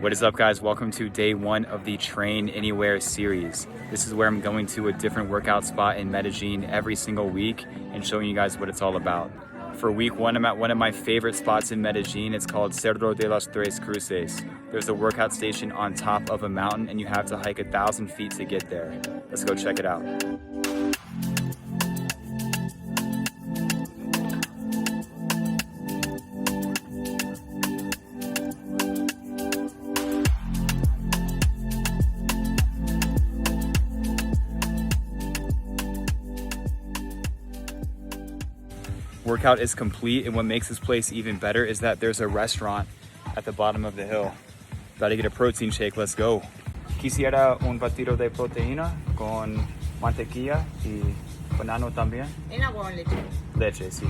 What is up, guys? Welcome to day one of the Train Anywhere series. This is where I'm going to a different workout spot in Medellin every single week and showing you guys what it's all about. For week one, I'm at one of my favorite spots in Medellin. It's called Cerro de las Tres Cruces. There's a workout station on top of a mountain and you have to hike 1,000 feet to get there. Let's go check it out. Workout is complete, and what makes this place even better is that there's a restaurant at the bottom of the hill. About to get a protein shake, let's go. Quisiera un batido de proteína con mantequilla y banano también. En agua con leche. Leche, sí.